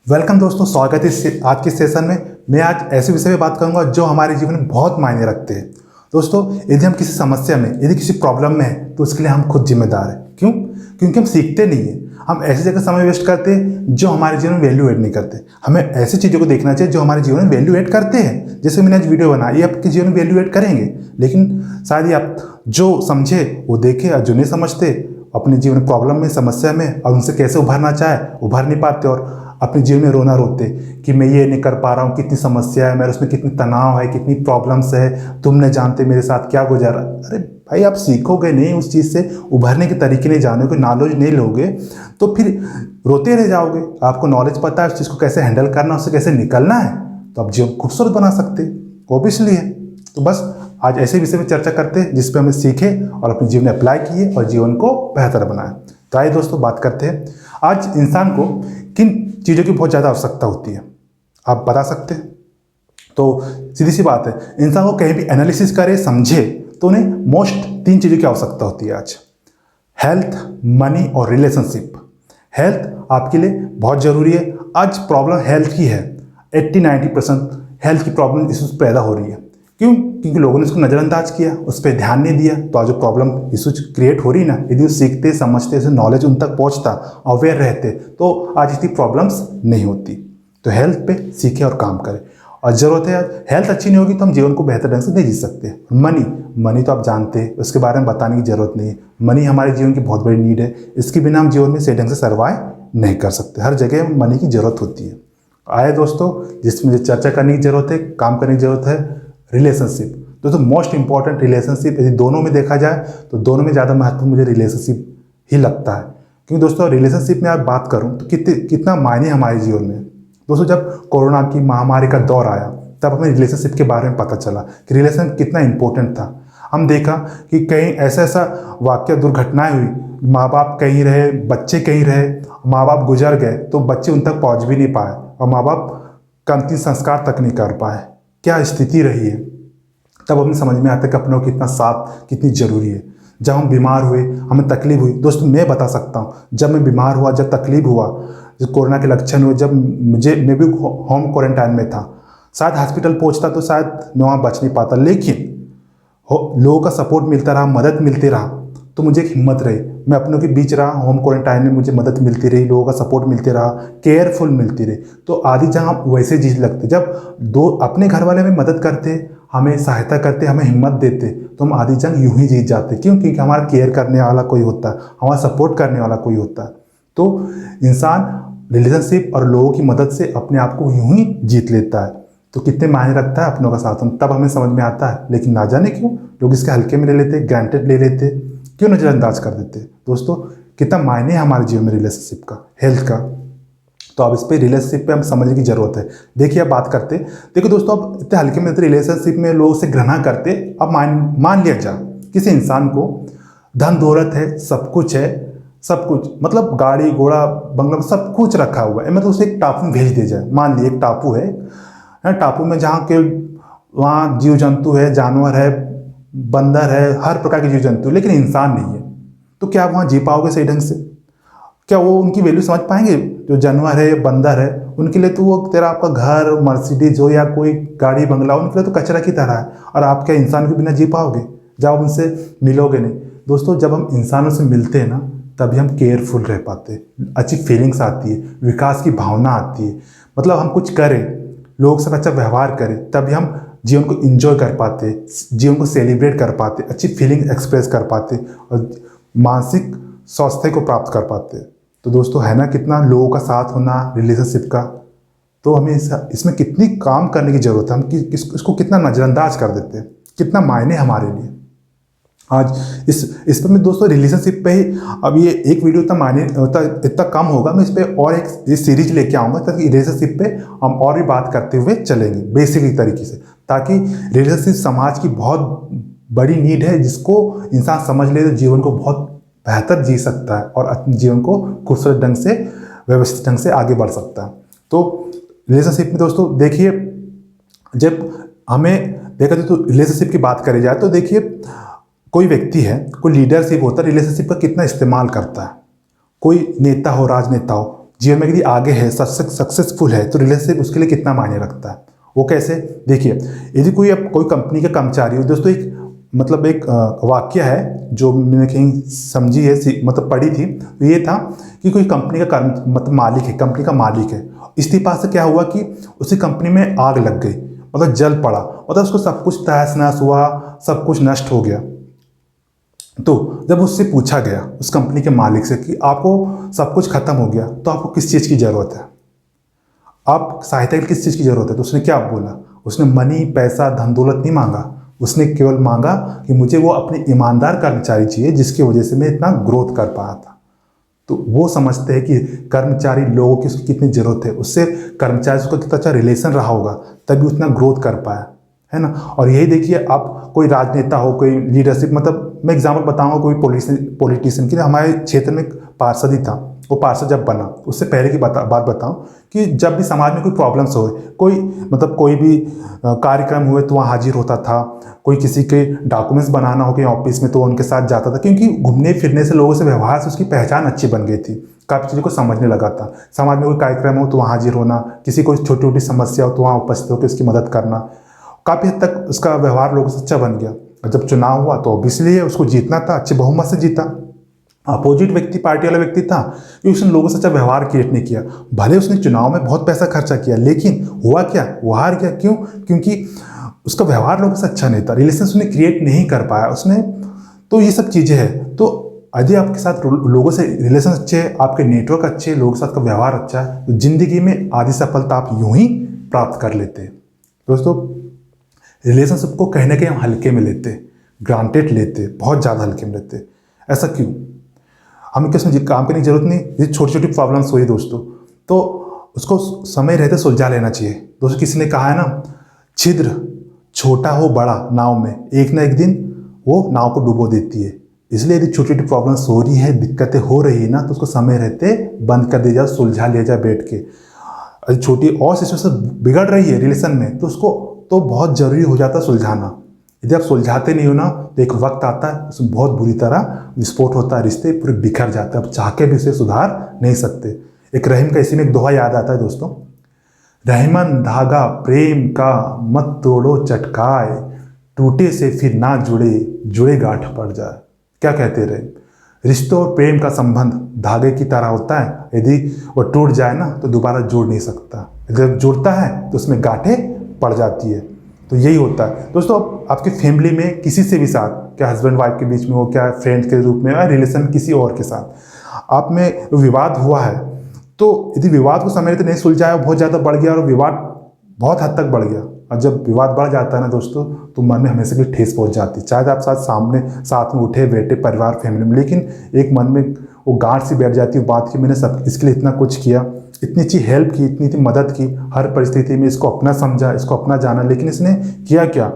Welcome दोस्तों, स्वागत है आज के सेशन में। मैं आज ऐसे विषय में बात करूंगा जो हमारे जीवन में बहुत मायने रखते हैं। दोस्तों, यदि हम किसी समस्या में, यदि किसी प्रॉब्लम में हैं तो उसके लिए हम खुद जिम्मेदार हैं। क्यों? क्योंकि हम सीखते नहीं हैं। हम ऐसी जगह समय वेस्ट करते हैं जो हमारे जीवन में वैल्यू ऐड नहीं करते। हमें ऐसी चीज़ों को देखना चाहिए जो हमारे जीवन में वैल्यू ऐड करते हैं। जैसे मैंने आज वीडियो बनाई, ये आपके जीवन में वैल्यू ऐड करेंगे, लेकिन शायद ही आप जो समझे वो देखे, और जो नहीं समझते अपने जीवन में प्रॉब्लम में, समस्या में, और उनसे कैसे उभरना चाहे उभर नहीं पाते, और अपने जीवन में रोना रोते कि मैं ये नहीं कर पा रहा हूँ, कितनी समस्या है मेरे, उसमें कितनी तनाव है, कितनी प्रॉब्लम्स है, तुम नहीं जानते मेरे साथ क्या गुजरा। अरे भाई, आप सीखोगे नहीं, उस चीज़ से उभरने के तरीके नहीं जानोगे, नॉलेज नहीं लोगे तो फिर रोते रह जाओगे। आपको नॉलेज पता है उस चीज़ को कैसे हैंडल करना, उससे कैसे निकलना है, तो आप जीवन खूबसूरत बना सकते, ऑब्वियसली है। तो बस आज ऐसे विषय में चर्चा करते हैं जिस पर हमें सीखे और अपने जीवन में अप्लाई किए और जीवन को बेहतर बनाए। तो आइए दोस्तों, बात करते हैं आज इंसान को किन चीज़ों की बहुत ज़्यादा आवश्यकता होती है, आप बता सकते हैं? तो सीधी सी बात है, इंसान को कहीं भी एनालिसिस करे, समझे तो उन्हें मोस्ट 3 चीज़ों की आवश्यकता होती है आज: हेल्थ, मनी और रिलेशनशिप। हेल्थ आपके लिए बहुत ज़रूरी है। आज प्रॉब्लम हेल्थ की है। 80-90% हेल्थ की प्रॉब्लम इशूज़ पैदा हो रही है। क्यों? क्योंकि लोगों ने इसको नज़रअंदाज किया, उस पर ध्यान नहीं दिया। तो आज जो प्रॉब्लम इशूज क्रिएट हो रही ना, यदि वो सीखते, समझते, उसे नॉलेज उन तक पहुंचता, अवेयर रहते, तो आज इतनी प्रॉब्लम्स नहीं होती। तो हेल्थ पे सीखे और काम करें। और ज़रूरत है, हेल्थ अच्छी नहीं होगी तो हम जीवन को बेहतर ढंग से नहीं जी सकते। मनी तो आप जानते हैं, उसके बारे में बताने की ज़रूरत नहीं है। मनी हमारे जीवन की बहुत बड़ी नीड है। इसके बिना हम जीवन में सही ढंग से सर्वाइव नहीं कर सकते। हर जगह मनी की ज़रूरत होती है। आए दोस्तों, जिसमें चर्चा करने की ज़रूरत है, काम करने की ज़रूरत है, रिलेशनशिप। दोस्तों, मोस्ट इंपॉर्टेंट रिलेशनशिप, यदि दोनों में देखा जाए तो दोनों में ज़्यादा महत्वपूर्ण मुझे रिलेशनशिप ही लगता है। क्योंकि दोस्तों, रिलेशनशिप में आप बात करूं तो कितना मायने हमारे जीवन में। दोस्तों, जब कोरोना की महामारी का दौर आया तब हमें रिलेशनशिप के बारे में पता चला कि रिलेशन कितना इंपॉर्टेंट था। हम देखा कि कहीं ऐसा वाक्य, दुर्घटनाएं हुई, माँ बाप कहीं रहे, बच्चे कहीं रहे, माँ बाप गुजर गए तो बच्चे उन तक पहुँच भी नहीं पाए, और माँ बाप का अंतिम संस्कार तक नहीं कर पाए। क्या स्थिति रही है। तब हमें समझ में आता है कि अपनों की इतना साथ कितनी ज़रूरी है। जब हम बीमार हुए, हमें तकलीफ हुई, दोस्तों मैं बता सकता हूँ, जब मैं बीमार हुआ, जब तकलीफ हुआ, जब कोरोना के लक्षण हुए, जब मैं भी होम क्वारंटाइन में था, शायद हॉस्पिटल पहुँचता तो शायद मैं वहाँ बच नहीं पाता, लेकिन लोगों का सपोर्ट मिलता रहा, मदद मिलती रहा, तो मुझे एक हिम्मत रही। मैं अपनों के बीच रहा, होम क्वारंटाइन में मुझे मदद मिलती रही, लोगों का सपोर्ट मिलते रहा, केयरफुल मिलती रही। तो आधी जहाँ वैसे चीज़ लगती, जब दो अपने घर वाले हमें मदद करते, हमें सहायता करते, हमें हिम्मत देते, तो हम आधी जंग यूं ही जीत जाते। क्यों? क्योंकि हमारा केयर करने वाला कोई होता है, हमारा सपोर्ट करने वाला कोई होता है। तो इंसान रिलेशनशिप और लोगों की मदद से अपने आप को यूं ही जीत लेता है। तो कितने मायने रखता है अपनों का साथ, तब हमें समझ में आता है। लेकिन ना जाने क्यों लोग इसके हल्के में ले लेते, ग्रांटेड ले लेते, क्यों नज़रअंदाज कर देते। दोस्तों, कितना मायने है हमारे जीवन में रिलेशनशिप का, हेल्थ का। तो अब इस पे रिलेशनशिप पे हम समझने की जरूरत है। देखिए, अब बात करते, देखो दोस्तों, अब इतने हल्के में रिलेशनशिप में लोग से घृणा करते। अब मान लिया जाए किसी इंसान को धन दौलत है, सब कुछ है, सब कुछ मतलब गाड़ी घोड़ा बंगला सब कुछ रखा हुआ है, मतलब उसे एक टापू में भेज दिया जाए। मान लीजिए एक टापू है, टापू में जहाँ के वहाँ जीव जंतु है, जानवर है, बंदर है, हर प्रकार के जीव जंतु, लेकिन इंसान नहीं है। तो क्या आप वहाँ जी पाओगे सही ढंग से? क्या वो उनकी वैल्यू समझ पाएंगे? जो जानवर है, बंदर है, उनके लिए तो वो तेरा आपका घर, मर्सिडीज हो या कोई गाड़ी बंगला, उनके लिए तो कचरा की तरह है। और आप क्या इंसान के बिना जी पाओगे? जब आप उनसे मिलोगे नहीं। दोस्तों, जब हम इंसानों से मिलते हैं ना, तभी हम केयरफुल रह पाते, अच्छी फीलिंग्स आती है, विकास की भावना आती है। मतलब हम कुछ करें, लोग से अच्छा व्यवहार करें, तभी हम जीवन को एंजॉय कर पाते, जीवन को सेलिब्रेट कर पाते, अच्छी फीलिंग एक्सप्रेस कर पाते, और मानसिक स्वास्थ्य को प्राप्त कर पाते। तो दोस्तों, है ना कितना लोगों का साथ होना रिलेशनशिप का। तो हमें इसमें कितनी काम करने की ज़रूरत है। हम इसको कितना नज़रअंदाज कर देते हैं, कितना मायने हमारे लिए। आज इस पर मैं दोस्तों रिलेशनशिप पे ही, अब ये एक वीडियो इतना कम होगा, मैं इस पर और एक सीरीज लेके आऊँगा, ताकि रिलेशनशिप पे हम और भी बात करते हुए चलेंगे बेसिक तरीके से, ताकि रिलेशनशिप समाज की बहुत बड़ी नीड है, जिसको इंसान समझ ले तो जीवन को बहुत बेहतर जी सकता है और अपने जीवन को खूबसूरत ढंग से, व्यवस्थित ढंग से आगे बढ़ सकता है। तो रिलेशनशिप में दोस्तों देखिए, जब हमें देखा जाए तो रिलेशनशिप की बात करी जाए तो देखिए, कोई व्यक्ति है, कोई लीडरशिप होता है, रिलेशनशिप का कितना इस्तेमाल करता है। कोई नेता हो, राजनेता हो, जीवन में यदि आगे है, सक्सेसफुल है, तो रिलेशनशिप उसके लिए कितना मायने रखता है। वो कैसे? देखिए, यदि कोई कंपनी का कर्मचारी हो दोस्तों, एक मतलब एक वाक्य है जो मैंने कहीं समझी है, मतलब पढ़ी थी, तो ये था कि कोई कंपनी का मतलब मालिक है, कंपनी का मालिक है, इस्तीफा से क्या हुआ कि उसी कंपनी में आग लग गई, मतलब जल पड़ा, मतलब उसको सब कुछ तहस नहस हुआ, सब कुछ नष्ट हो गया। तो जब उससे पूछा गया उस कंपनी के मालिक से कि आपको सब कुछ खत्म हो गया, तो आपको किस चीज़ की ज़रूरत है, आप सहायता की किस चीज़ की ज़रूरत है, तो उसने क्या बोला? उसने मनी, पैसा, धन दौलत नहीं मांगा, उसने केवल मांगा कि मुझे वो अपने ईमानदार कर्मचारी चाहिए जिसकी वजह से मैं इतना ग्रोथ कर पाया था। तो वो समझते हैं कि कर्मचारी लोगों की उसकी कितनी ज़रूरत है, उससे कर्मचारी से उसका कितना अच्छा रिलेशन रहा होगा, तभी उतना ग्रोथ कर पाया, है ना। और यही देखिए, आप कोई राजनेता हो, कोई लीडरशिप, मतलब मैं एग्जाम्पल बताऊंगा, कोई पॉलिटिशियन की, हमारे क्षेत्र में पार्षद ही था, वो पार्षद जब बना, उससे पहले की बात बताऊं कि जब भी समाज में कोई प्रॉब्लम्स हो, कोई भी कार्यक्रम हुए तो वहाँ हाजिर होता था, कोई किसी के डॉक्यूमेंट्स बनाना हो कहीं ऑफिस में तो उनके साथ जाता था, क्योंकि घूमने फिरने से, लोगों से व्यवहार से उसकी पहचान अच्छी बन गई थी, काफ़ी चीज़ों को समझने लगा था। समाज में कोई कार्यक्रम हो तो वहाँ हाजिर होना, किसी को छोटी छोटी समस्या हो तो वहाँ उपस्थित होकर उसकी मदद करना, काफ़ी हद तक उसका व्यवहार लोगों से अच्छा बन गया। और जब चुनाव हुआ तो ऑब्वियसली उसको जीतना था, अच्छे बहुमत से जीता। अपोजिट व्यक्ति, पार्टी वाला व्यक्ति था कि उसने लोगों से अच्छा व्यवहार क्रिएट नहीं किया, भले उसने चुनाव में बहुत पैसा खर्चा किया, लेकिन हुआ क्या? वो हार गया। क्यों? क्योंकि उसका व्यवहार लोगों से अच्छा नहीं था, रिलेशन उसने क्रिएट नहीं कर पाया उसने। तो ये सब चीज़ें हैं। तो यदि आपके साथ लोगों से रिलेशन अच्छे है, आपके नेटवर्क अच्छे, लोगों के साथ का व्यवहार अच्छा है, तो जिंदगी में आधी सफलता आप यूं ही प्राप्त कर लेते हैं। दोस्तों, रिलेशनशिप को कहीं ना कहीं हम हल्के में लेते, ग्रांटेड लेते, बहुत ज़्यादा हल्के में लेते। ऐसा क्यों? हमें किसमें काम करने की जरूरत नहीं। ये छोटी छोटी प्रॉब्लम्स हुई दोस्तों, तो उसको समय रहते सुलझा लेना चाहिए। दोस्तों, किसी ने कहा है ना, छिद्र छोटा हो बड़ा नाव में, एक ना एक दिन वो नाव को डुबो देती है। इसलिए यदि छोटी छोटी प्रॉब्लम्स हो रही है, दिक्कतें हो रही है ना, तो उसको समय रहते बंद कर दिया जाए, सुलझा लिया जाए बैठ के। यदि छोटी और सिचुएशन बिगड़ रही है रिलेशन में, तो उसको तो बहुत ज़रूरी हो जाता है सुलझाना। यदि आप सुलझाते नहीं हो ना, तो एक वक्त आता है उसमें बहुत बुरी तरह विस्फोट होता है, रिश्ते पूरे बिखर जाते हैं, आप चाह के भी उसे सुधार नहीं सकते। एक रहीम का इसी में एक दोहा याद आता है दोस्तों, रहमन धागा प्रेम का मत तोड़ो चटकाए, टूटे से फिर ना जुड़े, जुड़े गांठ पड़ जाए। क्या कहते रहे? रिश्तों और प्रेम का संबंध धागे की तरह होता है, यदि वो टूट जाए ना तो दोबारा जोड़ नहीं सकता, जब जुड़ता है तो उसमें गांठें पड़ जाती है। तो यही होता है दोस्तों, आपकी फैमिली में किसी से भी साथ, क्या हस्बैंड वाइफ के बीच में हो, क्या फ्रेंड के रूप में, या रिलेशन किसी और के साथ आप में विवाद हुआ है, तो यदि विवाद को समय रहते नहीं सुलझाया, बहुत ज़्यादा बढ़ गया और विवाद बहुत हद तक बढ़ गया, और जब विवाद बढ़ जाता है ना दोस्तों, तो मन में हमेशा के लिए ठेस पहुंच जाती है। चाहे आप साथ में उठे बैठे परिवार फैमिली में, लेकिन एक मन में वो गांठ सी बैठ जाती है बात की, मैंने सब इसके लिए इतना कुछ किया, इतनी अच्छी हेल्प की, इतनी मदद की, हर परिस्थिति में इसको अपना समझा, इसको अपना जाना, लेकिन इसने किया क्या?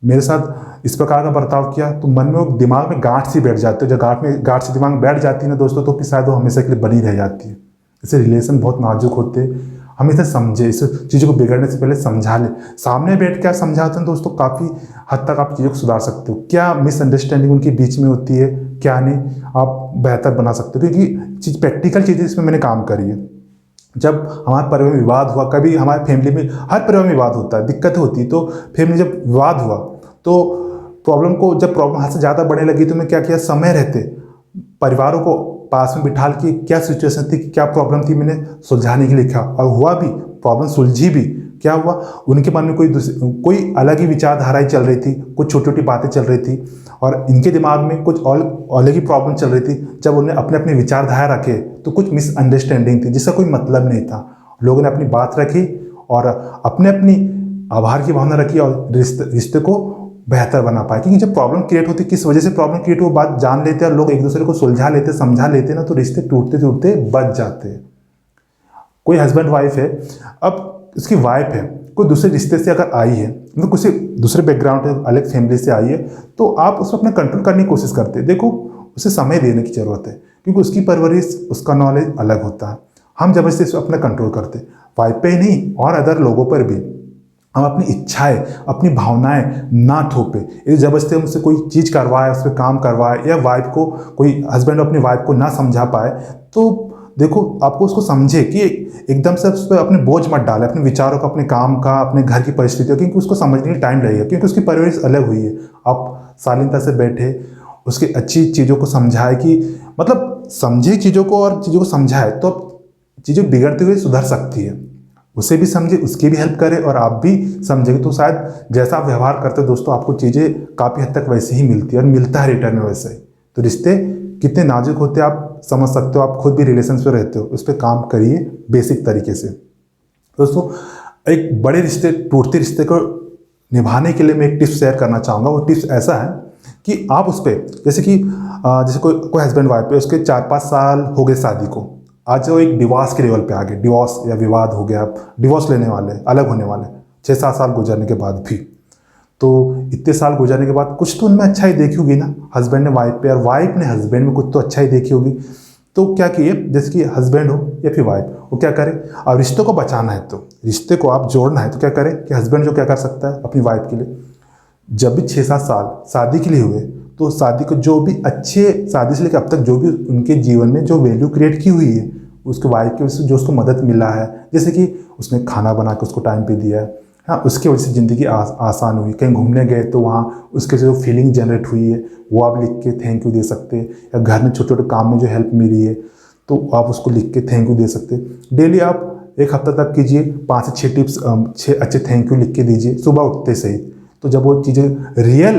मेरे साथ इस प्रकार का बर्ताव किया। तो मन में वो दिमाग में गांठ सी बैठ जाती है, जब गांठ सी दिमाग में बैठ जाती है ना दोस्तों, तो फिर शायद वो हमेशा के लिए बनी रह जाती है। इससे रिलेशन बहुत नाजुक होते हैं। हम इसे समझे, इस चीज़ों को बिगड़ने से पहले समझा ले। सामने बैठ के आप समझाते हैं दोस्तों, काफ़ी हद तक आप चीज़ों को सुधार सकते हो। क्या मिसअंडरस्टैंडिंग उनके बीच में होती है, क्या नहीं, आप बेहतर बना सकते हो, क्योंकि प्रैक्टिकल चीज़ें इसमें मैंने काम करी है। जब हमारे परिवार में विवाद हुआ, कभी हमारे फैमिली में, हर परिवार में विवाद होता है, दिक्कत होती है, तो फैमिली जब विवाद हुआ तो जब प्रॉब्लम हाथ से ज़्यादा बढ़ने लगी, तो मैं क्या किया, समय रहते परिवारों को पास में बिठा के, क्या सिचुएशन थी, क्या प्रॉब्लम थी, मैंने सुलझाने के लिए लिखा, और हुआ भी, प्रॉब्लम सुलझी भी। क्या हुआ, उनके मन में कोई अलग ही विचारधाराएं चल रही थी, कुछ छोटी छोटी बातें चल रही थी, और इनके दिमाग में कुछ और अलग ही प्रॉब्लम चल रही थी। जब उन्हें अपने अपने विचारधारा रखे, तो कुछ मिसअंडरस्टैंडिंग थी जिसका कोई मतलब नहीं था। लोगों ने अपनी बात रखी और अपने अपनी आभार की भावना रखी, और रिश्ते को बेहतर बना पाए। क्योंकि जब प्रॉब्लम क्रिएट होती, किस वजह से प्रॉब्लम क्रिएट हो, बात जान लेते हैं और लोग एक दूसरे को सुलझा लेते, समझा लेते ना, तो रिश्ते टूटते टूटते बच जाते हैं। कोई हस्बैंड वाइफ है, अब उसकी वाइफ है, कोई दूसरे रिश्ते से अगर आई है, मतलब किसी दूसरे बैकग्राउंड से, अलग फैमिली से आई है, तो आप उसको अपना कंट्रोल करने की कोशिश करते हैं। देखो, उसे समय देने की जरूरत है, क्योंकि उसकी परवरिश, उसका नॉलेज अलग होता है। हम जबरदस्ती इसको अपना कंट्रोल करते, वाइफ पे ही नहीं और अदर लोगों पर भी। हम अपनी इच्छाएं, अपनी भावनाएं ना थोपे। यदि जबरदस्ती हमसे कोई चीज़ करवाए, उस पर काम करवाए, या वाइफ को, कोई हस्बैंड अपनी वाइफ को ना समझा पाए, तो देखो आपको उसको समझे कि एकदम से उस पर अपने बोझ मत डाले, अपने विचारों का, अपने काम का, अपने घर की परिस्थितियों, क्योंकि उसको समझने में टाइम लगेगा, क्योंकि उसकी परवरिश अलग हुई है। आप शालीनता से बैठे, उसकी अच्छी चीज़ों को समझाए, कि मतलब समझे चीज़ों को और चीज़ों को समझाए, तो चीज़ें बिगड़ते हुए सुधर सकती है। उसे भी समझे, उसकी भी हेल्प करे और आप भी समझेंगे, तो शायद जैसा आप व्यवहार करते हो दोस्तों, आपको चीज़ें काफ़ी हद तक वैसे ही मिलती है और मिलता है रिटर्न में वैसे ही। तो रिश्ते कितने नाजुक होते हैं आप समझ सकते हो, आप खुद भी रिलेशन में रहते हो, उस पर काम करिए बेसिक तरीके से। दोस्तों एक बड़े रिश्ते, टूटते रिश्ते को निभाने के लिए मैं एक टिप्स शेयर करना चाहूँगा। वो टिप्स ऐसा है कि आप उस पर, जैसे कि जैसे कोई हस्बैंड वाइफ है, उसके 4-5 साल हो गए शादी को, आज वो एक डिवोर्स के लेवल पे आ गए, डिवोर्स या विवाद हो गया, आप डिवोर्स लेने वाले, अलग होने वाले 6-7 साल गुजरने के बाद भी। तो इतने साल गुजरने के बाद कुछ तो उनमें अच्छा ही देखी होगी ना, हस्बैंड ने वाइफ पे और वाइफ ने हस्बैंड में कुछ तो अच्छा ही देखी होगी। तो क्या किए, जैसे कि हस्बैंड हो या फिर वाइफ, वो क्या करे, और रिश्तों को बचाना है, तो रिश्ते को आप जोड़ना है, तो क्या करे कि हस्बैंड जो क्या कर सकता है अपनी वाइफ के लिए, जब भी 6-7 साल शादी के लिए हुए, तो शादी को जो भी अच्छे, शादी से लेकर अब तक जो भी उनके जीवन में जो वैल्यू क्रिएट की हुई है, उसके वाइफ की वजह से जो उसको मदद मिला है, जैसे कि उसने खाना बना के उसको टाइम पे दिया है, हाँ, उसकी वजह से ज़िंदगी आसान हुई, कहीं घूमने गए तो वहाँ उसके जो फीलिंग जनरेट हुई है वो आप लिख के थैंक यू दे सकते हैं, या घर में छोटे छोटे काम में जो हेल्प मिली है तो आप उसको लिख के थैंक यू दे सकते हैं। डेली आप एक हफ्ता तक कीजिए, 5 से 6 टिप्स, 6 अच्छे थैंक यू लिख के दीजिए सुबह उठते से ही। तो जब वो चीज़ें रियल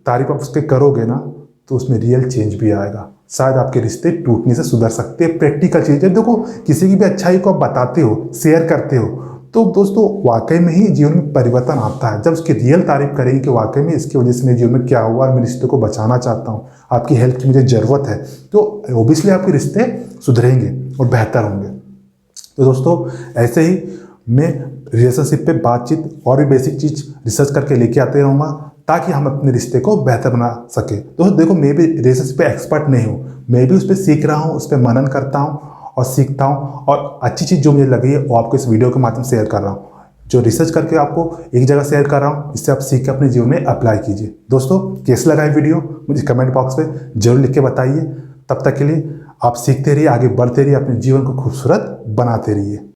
तारीफ आप उसके करोगे ना, तो उसमें रियल चेंज भी आएगा, शायद आपके रिश्ते टूटने से सुधर सकते हैं। प्रैक्टिकल चीज़ें देखो, किसी की भी अच्छाई को आप बताते हो, शेयर करते हो, तो दोस्तों वाकई में ही जीवन में परिवर्तन आता है। जब उसकी रियल तारीफ करेंगे कि वाकई में इसकी वजह से मेरे जीवन में क्या हुआ और मैं रिश्ते को बचाना चाहता हूँ, आपकी हेल्प की मुझे ज़रूरत है, तो ओबियसली आपके रिश्ते सुधरेंगे और बेहतर होंगे। तो दोस्तों ऐसे ही मैं रिलेशनशिप पे बातचीत और भी बेसिक चीज़ रिसर्च करके लेके आते रहूँगा, ताकि हम अपने रिश्ते को बेहतर बना सके। दोस्तों देखो, मैं भी रिलेशनशिप पे एक्सपर्ट नहीं हूँ, मैं भी उस पर सीख रहा हूँ, उस पर मनन करता हूँ और सीखता हूँ, और अच्छी चीज़ जो मुझे लगी है वो आपको इस वीडियो के माध्यम से शेयर कर रहा हूँ। जो रिसर्च करके आपको एक जगह शेयर कर रहा हूँ, इससे आप सीख के अपने जीवन में अप्लाई कीजिए। दोस्तों कैसे लगा ये वीडियो मुझे कमेंट बॉक्स में जरूर लिख के बताइए। तब तक के लिए आप सीखते रहिए, आगे बढ़ते रहिए, अपने जीवन को खूबसूरत बनाते रहिए।